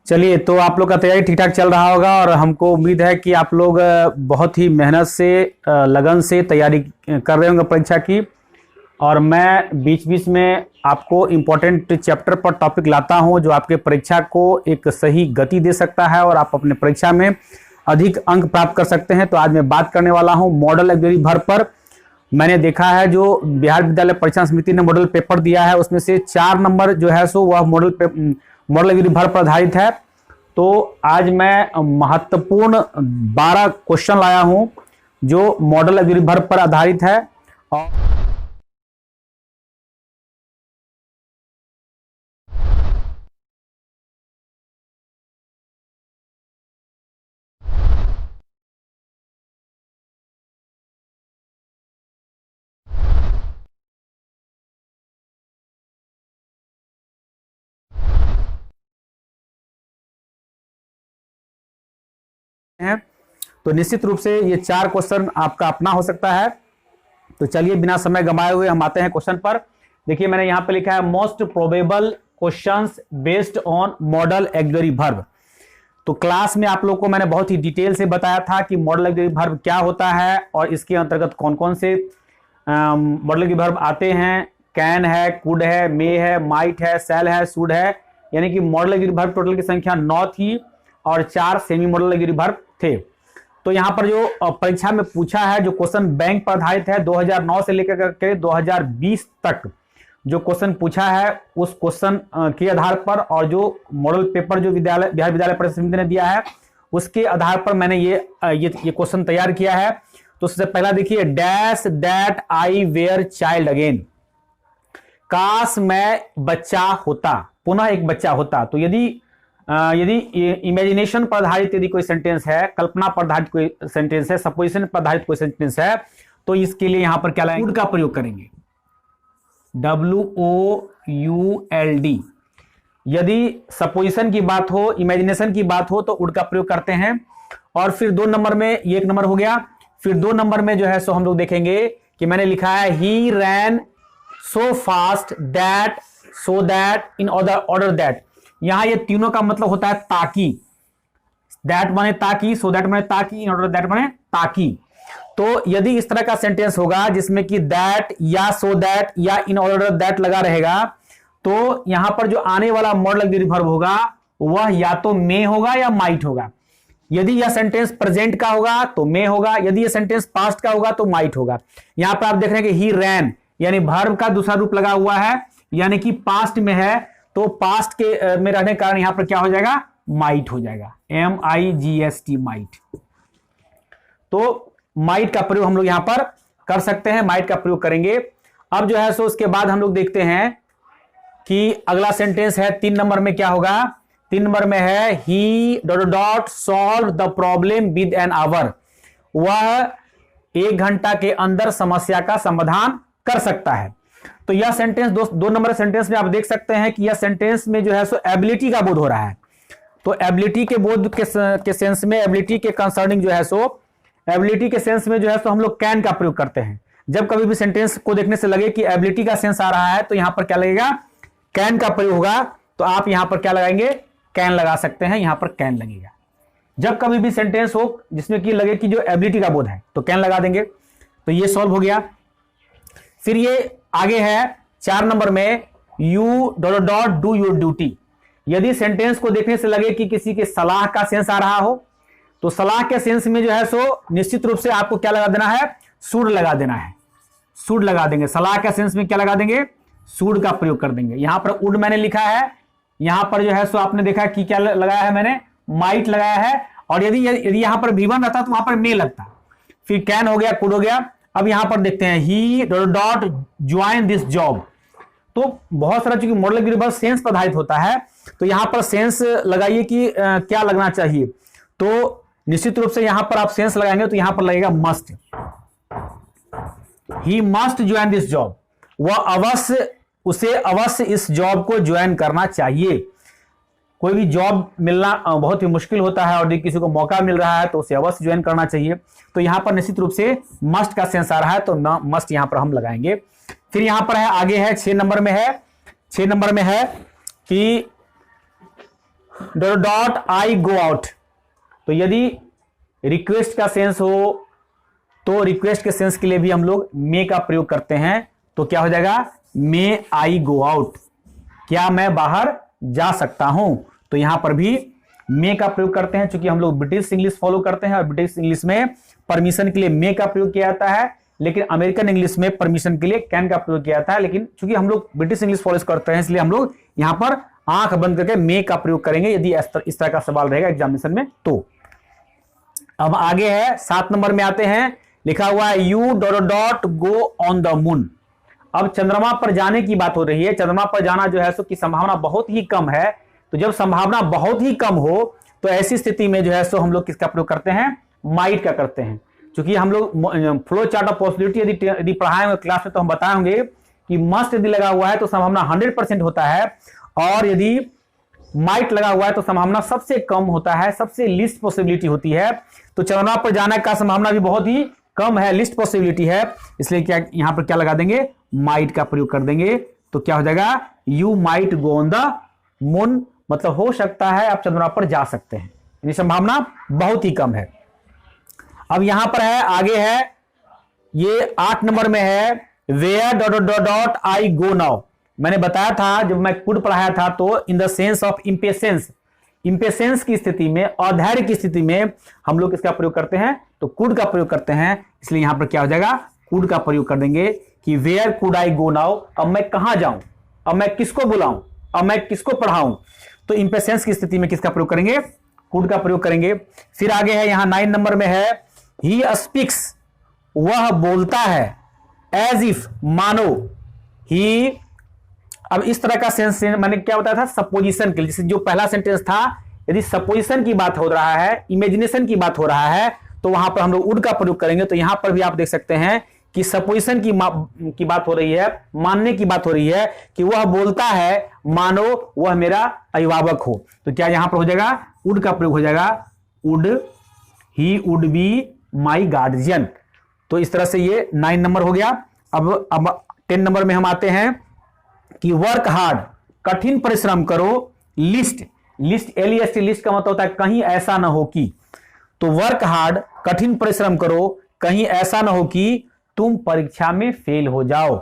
चलिए, तो आप लोग का तैयारी ठीक ठाक चल रहा होगा और हमको उम्मीद है कि आप लोग बहुत ही मेहनत से लगन से तैयारी कर रहे होंगे परीक्षा की। और मैं बीच बीच में आपको इम्पोर्टेंट चैप्टर पर टॉपिक लाता हूं जो आपके परीक्षा को एक सही गति दे सकता है और आप अपने परीक्षा में अधिक अंक प्राप्त कर सकते हैं। तो आज मैं बात करने वाला हूं मॉडल एग्जाम भर पर। मैंने देखा है जो बिहार विद्यालय परीक्षा समिति ने मॉडल पेपर दिया है उसमें से 4 नंबर जो है सो वह मॉडल एग्जाम भर पर आधारित है। तो आज मैं महत्वपूर्ण 12 क्वेश्चन लाया हूं जो मॉडल एग्जाम भर पर आधारित है। और हैं तो निश्चित रूप से ये 4 क्वेश्चन आपका अपना हो सकता है। तो चलिए बिना समय गंवाए हुए हम आते हैं क्वेश्चन पर। देखिए मैंने यहां पे लिखा है most probable questions based on model auxiliary verb. तो क्लास में आप लोग को मैंने बहुत ही डिटेल से बताया था कि मॉडल ऑक्सिलरी वर्ब क्या होता है और इसके अंतर्गत कौन कौन से मॉडल ऑक्सिलरी वर्ब आते हैं। कैन है, कुड है, मे है, माइट है, शैल है, शुड है। यानी कि मॉडल ऑक्सिलरी वर्ब टोटल की संख्या 9 थी और 4 सेमी मॉडल ऑक्सिलरी वर्ब थे। तो यहां पर जो परीक्षा में पूछा है जो क्वेश्चन बैंक पर आधारित है 2009 से लेकर के 2020 तक जो क्वेश्चन पूछा है उस क्वेश्चन के आधार पर और जो मॉडल पेपर जो बिहार विद्यालय परीक्षा समिति ने दिया है उसके आधार पर मैंने ये क्वेश्चन तैयार किया है। तो सबसे पहला देखिए, dash that I were child again. काश मैं बच्चा होता, पुनः एक बच्चा होता। तो यदि इमेजिनेशन पर आधारित यदि कोई सेंटेंस है, कल्पना पर आधारित कोई सेंटेंस है, सपोजिशन पर आधारित कोई सेंटेंस है तो इसके लिए यहां पर क्या लगाएंगे, वुड का प्रयोग करेंगे, WOULD। यदि सपोजिशन की बात हो, इमेजिनेशन की बात हो तो वुड का प्रयोग करते हैं। और फिर 2 नंबर में, ये 1 नंबर हो गया। फिर 2 नंबर में जो है सो हम लोग देखेंगे कि मैंने लिखा है he ran so fast that, so that, in order that. यहां ये तीनों का मतलब होता है ताकि। दैट माने ताकि, सो दैट माने ताकि, इन ऑर्डर दैट माने ताकि। तो यदि इस तरह का सेंटेंस होगा जिसमें कि दैट या सो दैट या इन ऑर्डर दैट लगा रहेगा तो यहां पर जो आने वाला मॉडल ऑक्सिलरी वर्ब होगा वह या तो मे होगा या माइट होगा। यदि यह सेंटेंस प्रेजेंट का होगा तो मे होगा, यदि यह सेंटेंस पास्ट का होगा तो माइट होगा। यहां पर आप देख रहे हैं कि ही रैन यानी वर्ब का दूसरा रूप लगा हुआ है यानी कि पास्ट में है तो पास्ट के में रहने के कारण यहां पर क्या हो जाएगा, माइट हो जाएगा, MIGST माइट। तो माइट का प्रयोग हम लोग यहां पर कर सकते हैं, माइट का प्रयोग करेंगे। अब जो है सो उसके बाद हम लोग देखते हैं कि अगला सेंटेंस है 3 नंबर में क्या होगा। 3 नंबर में है he dot solve the problem with an hour. वह 1 घंटा के अंदर समस्या का समाधान कर सकता है। तो यह सेंटेंस 2 नंबर सेंटेंस में आप देख सकते हैं कि यह सेंटेंस में जो है सो एबिलिटी का बोध हो रहा है। तो एबिलिटी के बोध के सेंस में, एबिलिटी के कंसर्निंग जो है सो, एबिलिटी के सेंस में जो है सो हम लोग कैन का प्रयोग करते हैं। जब कभी भी सेंटेंस को देखने से लगे कि एबिलिटी का सेंस आ रहा है तो यहां पर क्या लगेगा, कैन का प्रयोग होगा। तो आप यहां पर क्या लगाएंगे, कैन लगा सकते हैं, यहां पर कैन लगेगा। जब कभी भी सेंटेंस हो जिसमें कि लगे कि जो एबिलिटी का बोध है तो कैन लगा देंगे। तो ये सॉल्व हो गया। फिर ये आगे है 4 नंबर में U dot do your duty. यदि सेंटेंस को देखने से लगे कि किसी के सलाह का सेंस आ रहा हो तो सलाह के सेंस में जो है सो निश्चित रूप से आपको क्या लगा देना है, शुड लगा देना है, शुड लगा देंगे। सलाह के सेंस में क्या लगा देंगे, शुड का प्रयोग कर देंगे। यहां पर वुड मैंने लिखा है, यहां पर जो है सो आपने देखा कि क्या लगाया है, मैंने माइट लगाया है। और यदि यहां पर V1 रहता तो वहां पर मे लगता। फिर कैन हो गया, कुड हो गया। अब यहां पर देखते हैं ही डॉट ज्वाइन दिस जॉब। तो बहुत सारा चूंकि मॉडल ऑक्सिलरी वर्ब सेंस पर आधारित होता है तो यहां पर सेंस लगाइए कि क्या लगना चाहिए। तो निश्चित रूप से यहां पर आप सेंस लगाएंगे तो यहां पर लगेगा must. He must join this job. उसे अवश्य इस जॉब को ज्वाइन करना चाहिए। कोई भी जॉब मिलना बहुत ही मुश्किल होता है और यदि किसी को मौका मिल रहा है तो उसे अवश्य ज्वाइन करना चाहिए। तो यहां पर निश्चित रूप से मस्ट का सेंस आ रहा है तो मस्ट यहां पर हम लगाएंगे। फिर यहां पर है, आगे है 6 नंबर में है, 6 नंबर में है कि dot dot I go out. तो यदि रिक्वेस्ट का सेंस हो तो रिक्वेस्ट के सेंस के लिए भी हम लोग मे का प्रयोग करते हैं। तो क्या हो जाएगा, मे आई गो आउट, क्या मैं बाहर जा सकता हूं। तो यहां पर भी मे का प्रयोग करते हैं, चूंकि हम लोग ब्रिटिश इंग्लिश फॉलो करते हैं और ब्रिटिश इंग्लिश में परमिशन के लिए मे का प्रयोग किया जाता है, लेकिन अमेरिकन इंग्लिश में परमिशन के लिए कैन का प्रयोग किया जाता है। लेकिन चूंकि हम लोग ब्रिटिश इंग्लिश फॉलो करते हैं, इसलिए हम लोग यहां पर आंख बंद करके मे का प्रयोग करेंगे यदि इस तरह का सवाल रहेगा एग्जामिनेशन में। तो अब आगे है 7 नंबर में आते हैं, लिखा हुआ है U dot dot go on the moon. अब चंद्रमा पर जाने की बात हो रही है। चंद्रमा पर जाना जो है सो की संभावना बहुत ही कम है। तो जब संभावना बहुत ही कम हो तो ऐसी स्थिति में जो है सो हम लोग किसका प्रयोग करते हैं, माइट का करते हैं। क्योंकि हम लोग फ्लो चार्ट ऑफ पॉसिबिलिटी यदि पढ़ाएंगे क्लास में तो हम बताएंगे कि मस्ट यदि लगा हुआ है तो संभावना 100% होता है, और यदि माइट लगा हुआ है तो संभावना सबसे कम होता है, सबसे लिस्ट पॉसिबिलिटी होती है। तो चंद्रमा पर जाने का संभावना भी बहुत ही कम है, लिस्ट पॉसिबिलिटी है, इसलिए क्या यहां पर क्या लगा देंगे, माइट का प्रयोग कर देंगे। तो क्या हो जाएगा, you might go on the moon, मतलब हो सकता है आप चंद्रमा पर जा सकते हैं, यानी संभावना बहुत ही कम है। अब यहां पर है, आगे है, ये 8 नंबर में है, where dot dot dot I go now. मैंने बताया था जब मैं कुड पढ़ाया था तो in the sense of impatience, impatience की स्थिति में, अधैर्य की स्थिति में हम लोग इसका प्रयोग करते हैं, तो कुड का प्रयोग करते हैं। इसलिए यहां पर क्या हो जाएगा, कुड का प्रयोग कर देंगे कि where could I go now, अब मैं कहां जाऊं, अब मैं किसको बुलाऊं, अब मैं किसको पढ़ाऊं। तो इंपेशेंस की स्थिति में किसका प्रयोग करेंगे, कुड का प्रयोग करेंगे। फिर आगे है यहां 9 नंबर में है, ही स्पीक्स, वह बोलता है, एज इफ, मानो, ही। अब इस तरह का सेंस मैंने क्या बताया था, सपोजिशन के लिए, जैसे जो पहला सेंटेंस था, यदि सपोजिशन की बात हो रहा है, इमेजिनेशन की बात हो रहा है, तो वहां पर हम लोग वुड का प्रयोग करेंगे। तो यहां पर भी आप देख सकते हैं कि सपोजिशन की बात हो रही है, मानने की बात हो रही है कि वह बोलता है मानो वह मेरा अभिभावक हो। तो क्या यहां पर हो जाएगा, वुड का प्रयोग हो जाएगा, would, he would be my guardian. तो इस तरह से ये 9 नंबर हो गया। अब 10 नंबर में हम आते हैं कि वर्क हार्ड, कठिन परिश्रम करो, लिस्ट, लिस्ट LEST, लिस्ट का मतलब होता है कहीं ऐसा ना हो कि। तो वर्क हार्ड, कठिन परिश्रम करो, कहीं ऐसा ना हो कि तुम परीक्षा में फेल हो जाओ।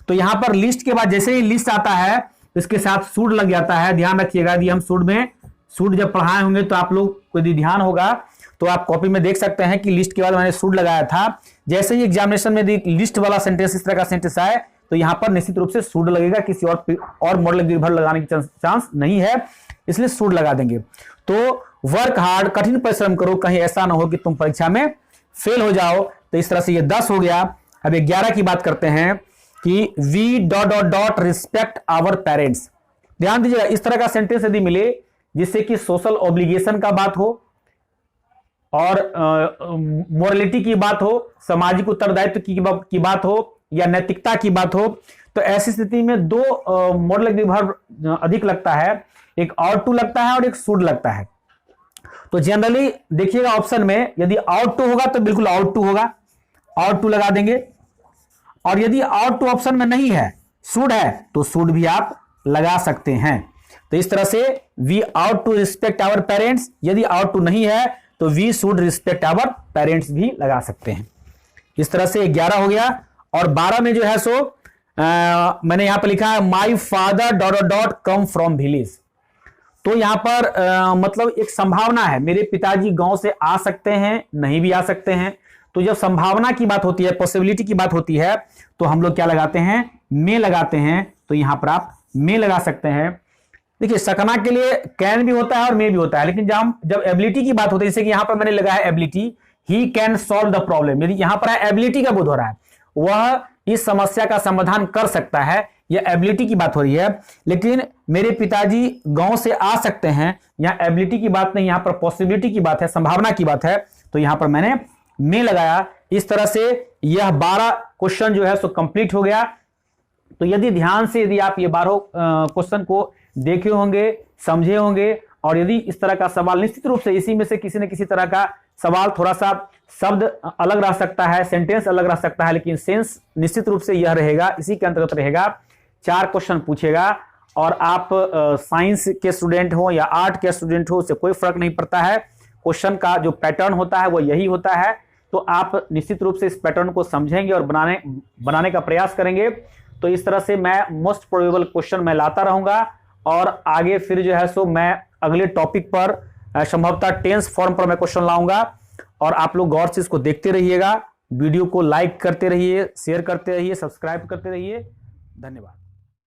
तो यहां पर लिस्ट के बाद जैसे ही लिस्ट आता है इसके साथ शुड लग जाता है। ध्यान रखिएगा, यदि हम शुड में, शुड जब पढ़ाए होंगे तो आप लोग को यदि ध्यान होगा तो आप कॉपी में देख सकते हैं कि लिस्ट के बाद मैंने शुड लगाया था। जैसे ही एग्जामिनेशन में लिस्ट वाला सेंटेंस, इस तरह का सेंटेंस आए तो यहां पर निश्चित रूप से शुड लगेगा, किसी और मॉडल निर्भर लगाने की चांस नहीं है, इसलिए शुड लगा देंगे। तो वर्क हार्ड, कठिन परिश्रम करो, कहीं ऐसा ना हो कि तुम परीक्षा में फेल हो जाओ। तो इस तरह से ये 10 हो गया। अब 11 की बात करते हैं कि we dot dot dot respect our parents. ध्यान दीजिएगा, इस तरह का सेंटेंस यदि मिले जिससे कि सोशल ऑब्लिगेशन का बात हो और मोरलिटी की बात हो, सामाजिक उत्तरदायित्व की बात हो या नैतिकता की बात हो, तो ऐसी स्थिति में 2 मॉडल निर्भर अधिक लगता है, एक आउट टू लगता है और एक शुड लगता है। तो जनरली देखिएगा ऑप्शन में यदि आउट टू होगा तो बिल्कुल आउट टू होगा, आउट टू लगा देंगे, और यदि आउट टू ऑप्शन में नहीं है, शुड है, तो शुड भी आप लगा सकते हैं। तो इस तरह से we ought respect our parents, यदि आउट टू नहीं है तो we should respect our parents भी लगा सकते हैं। इस तरह से 11 हो गया। और 12 में जो है सो मैंने यहां पर लिखा है my father dot dot come from village. तो यहां पर मतलब एक संभावना है, मेरे पिताजी गांव से आ सकते हैं, नहीं भी आ सकते हैं। तो जब संभावना की बात होती है, पॉसिबिलिटी की बात होती है, तो हम लोग क्या लगाते हैं, मे लगाते हैं। तो यहां पर आप मे लगा सकते हैं। देखिए सकना के लिए कैन भी होता है और मे भी होता है, लेकिन जब एबिलिटी की बात होती है, जैसे कि यहां पर मैंने लगाया ability, he can solve the problem, यदि यहां पर एबिलिटी का बोध हो रहा है, वह इस समस्या का समाधान कर सकता है, यह एबिलिटी की बात हो रही है। लेकिन मेरे पिताजी गांव से आ सकते हैं, यहां एबिलिटी की बात नहीं, यहां पर पॉसिबिलिटी की बात है, संभावना की बात है। तो यहां पर मैंने मे लगाया। इस तरह से यह 12 क्वेश्चन जो है सो कंप्लीट हो गया। तो यदि ध्यान से यदि आप ये 12 क्वेश्चन को देखे होंगे, समझे होंगे, और यदि इस तरह का सवाल निश्चित रूप से इसी में से किसी न किसी तरह का सवाल, थोड़ा सा शब्द अलग रह सकता है, सेंटेंस अलग रह सकता है, लेकिन सेंस निश्चित रूप से यह रहेगा, इसी के अंतर्गत रहेगा। 4 क्वेश्चन पूछेगा और आप साइंस के स्टूडेंट हो या आर्ट के स्टूडेंट हो, उससे कोई फर्क नहीं पड़ता है। क्वेश्चन का जो पैटर्न होता है वो यही होता है। तो आप निश्चित रूप से इस पैटर्न को समझेंगे और बनाने का प्रयास करेंगे। तो इस तरह से मैं मोस्ट प्रोबेबल क्वेश्चन मैं लाता रहूंगा और आगे फिर जो है सो मैं अगले टॉपिक पर संभवतः टेंस फॉर्म पर मैं क्वेश्चन लाऊंगा। और आप लोग गौर से इसको देखते रहिएगा, वीडियो को लाइक करते रहिए, शेयर करते रहिए, सब्सक्राइब करते रहिए। धन्यवाद।